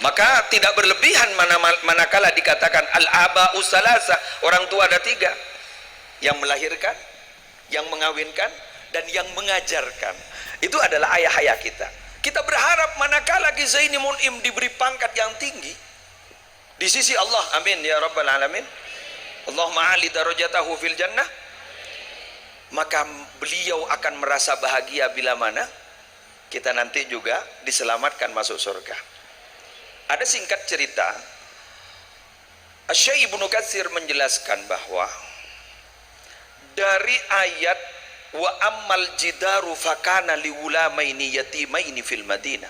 Maka tidak berlebihan manakala dikatakan al-aba'u salasa, orang tua ada tiga, yang melahirkan, yang mengawinkan, dan yang mengajarkan. Itu adalah ayah-ayah kita. Kita berharap manakala Ki Zaini Mun'im diberi pangkat yang tinggi di sisi Allah, amin ya rabbal alamin, Allahumma ali darajatahu fil jannah, maka beliau akan merasa bahagia bila mana kita nanti juga diselamatkan masuk surga. Ada singkat cerita, Syekh Ibnu Katsir menjelaskan bahwa dari ayat wa ammal jidaru fakana liwulamaini yatimaini fil Madinah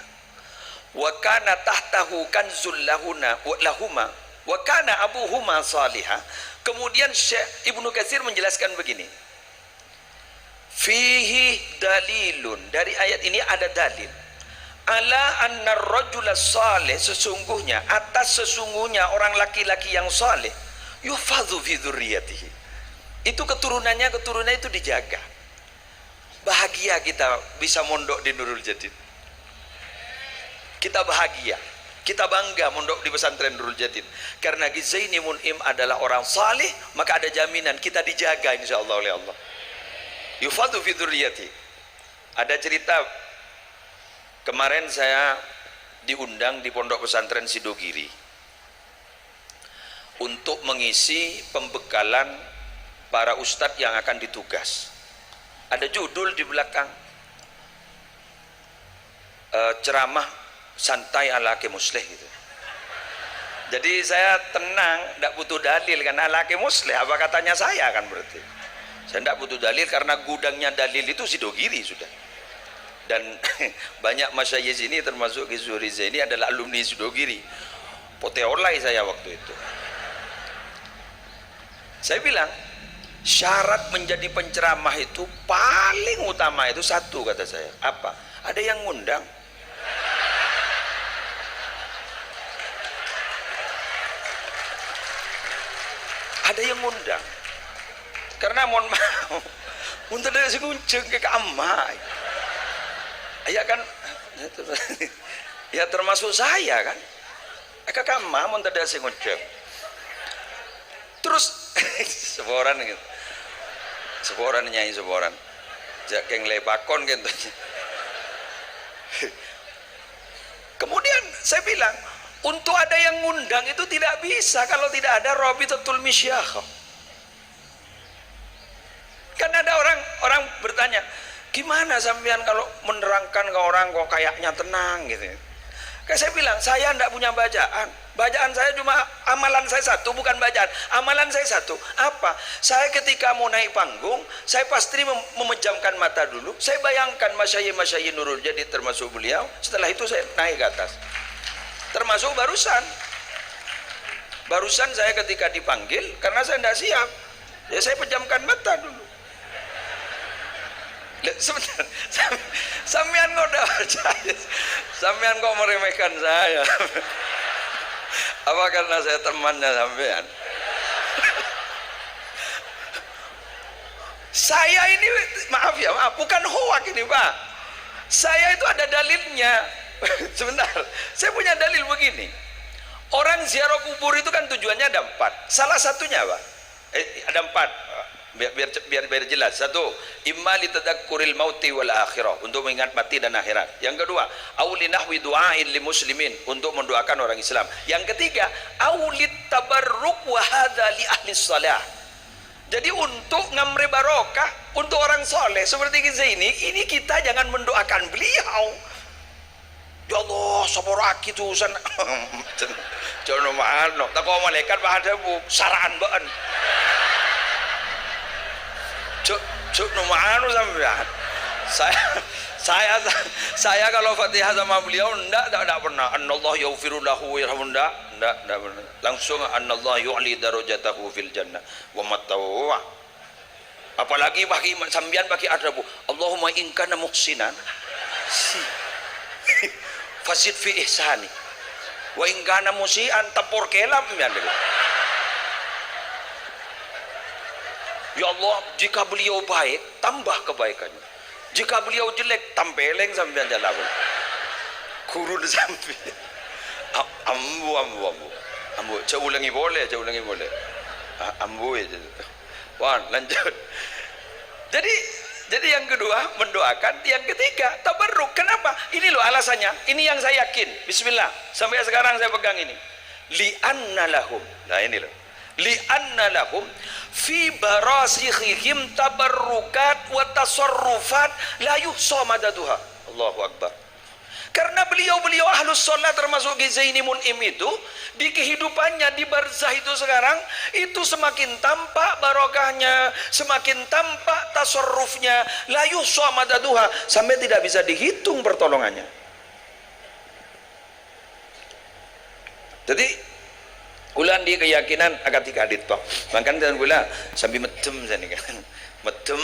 wa kana tahtahu kanzul lahuma wa kana abuhuma salihah. Kemudian Syekh Ibnu Katsir menjelaskan begini, fihi dalilun, dari ayat ini ada dalil ala anna rajula salih, sesungguhnya orang laki-laki yang saleh yufadhu fi dzurriyyatihi, itu keturunan itu dijaga. Bahagia kita bisa mondok di Nurul Jadid, kita bahagia, kita bangga mondok di pesantren Nurul Jadid karena Ki Zaini Mun'im adalah orang saleh, maka ada jaminan kita dijaga insyaallah oleh Allah. Yufadhu fi dzurriyyatihi. Ada cerita, kemarin saya diundang di pondok pesantren Sidogiri untuk mengisi pembekalan para ustadz yang akan ditugas. Ada judul di belakang, ceramah santai ala Ki Musleh gitu. Jadi saya tenang, tidak butuh dalil, karena ala Ki Musleh apa katanya saya kan, berarti saya tidak butuh dalil karena gudangnya dalil itu Sidogiri sudah. Dan banyak masyayikh ini termasuk Ki Zuhri Zaini adalah alumni Sidogiri. Poteolai saya waktu itu. Saya bilang syarat menjadi penceramah itu paling utama itu satu, kata saya. Apa? Ada yang ngundang. Ada yang ngundang. Karena mohon maaf, untuk dari sekunceng ke kamai. Ya kan, ya termasuk saya kan, kakak mamon tadi saya ngucap. Terus seboran gitu, seboran nyanyi seboran, jak keng lepakon gitu. Kemudian saya bilang, untuk ada yang ngundang itu tidak bisa kalau tidak ada Rabitatul Misyakh. Kan ada orang bertanya, gimana sampean kalau menerangkan ke orang kok kayaknya tenang gitu. Kayak saya bilang, saya tidak punya bacaan. Bacaan saya cuma, amalan saya satu, bukan bacaan. Amalan saya satu. Apa? Saya ketika mau naik panggung, saya pasti memejamkan mata dulu. Saya bayangkan masyayikh Nurul Jadid termasuk beliau. Setelah itu saya naik ke atas. Termasuk barusan saya ketika dipanggil, karena saya tidak siap, ya saya pejamkan mata dulu. Sebentar, sampean kok udah percaya, sampean kok meremehkan saya? Apa karena saya temannya sampean? Saya ini, maaf ya, bukan hoak ini Pak. Saya itu ada dalilnya. Sebentar, saya punya dalil begini. Orang ziarah kubur itu kan tujuannya ada 4. Salah satunya Pak, ada 4. Biar jelas. Satu, imma litadakkuril mauti wal akhirah, untuk mengingat mati dan akhirat. Yang kedua, auli nahwi du'ain li muslimin, untuk mendoakan orang Islam. Yang ketiga, aulit tabarruk wa hadza li ahli shalah. Jadi untuk ngamri barokah untuk orang soleh seperti Ki Zaini ini, kita jangan mendoakan beliau. Ya Allah, saboraki tu san. Jono mano, tak kau malaikat bahada bu saraan baan. Cuk numanu sampean. Saya kalau Fatihah sama beliau enggak pernah annallahu yaghfiru lahu wa yarhamu, enggak pernah. Langsung annallahu yu'li darajatahu fil jannah wa matawwa. Apalagi bagi sampean bagi ada bu, Allahumma in kana muhsinan fasid fi ihsani wa in kana musian tapur kelam ya. Ya Allah, jika beliau baik, tambah kebaikannya. Jika beliau jelek, tampeleng sampean jalan. Kurun sampai. ambu. Saya ulangi boleh. Ambu aja. Wan, lanjut. Jadi yang kedua mendoakan, yang ketiga tabarruk. Kenapa? Ini loh alasannya. Ini yang saya yakin. Bismillah. Sampai sekarang saya pegang ini. Li'anna lahum. Nah ini loh. Li'anna lahum fi barasikhihim tabarrukat wa tasarrufat la yuhsa madaduha. Allahu Akbar. Karena beliau-beliau ahlus sholat termasuk Gizaini Mun'im itu di kehidupannya di barzah itu sekarang itu semakin tampak barokahnya, semakin tampak tasarrufnya, la yuhsa madaduha, sampai tidak bisa dihitung pertolongannya. Jadi ulan di keyakinan agak tiga adit toh. Makan dan gula sambil medem sini kan. Medem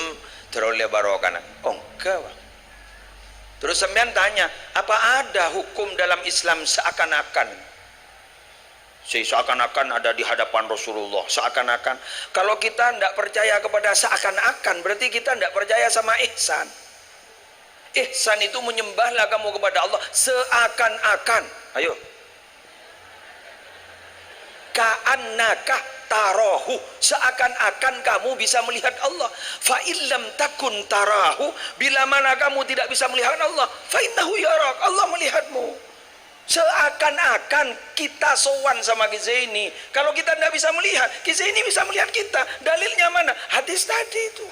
teroleh barokah. Oh enggak, Bang. Terus sampean tanya, apa ada hukum dalam Islam seakan-akan ada di hadapan Rasulullah, seakan-akan. Kalau kita tidak percaya kepada seakan-akan, berarti kita tidak percaya sama ihsan. Ihsan itu menyembahlah kamu kepada Allah seakan-akan. Ayo, ka'annaka tarahu, seakan-akan kamu bisa melihat Allah. Fa illam takun tarahu, bila mana kamu tidak bisa melihat Allah, fa innahu yarak, Allah melihatmu. Seakan-akan kita sowan sama Gizaini. Kalau kita tidak bisa melihat, Gizaini bisa melihat kita. Dalilnya mana? Hadis tadi itu.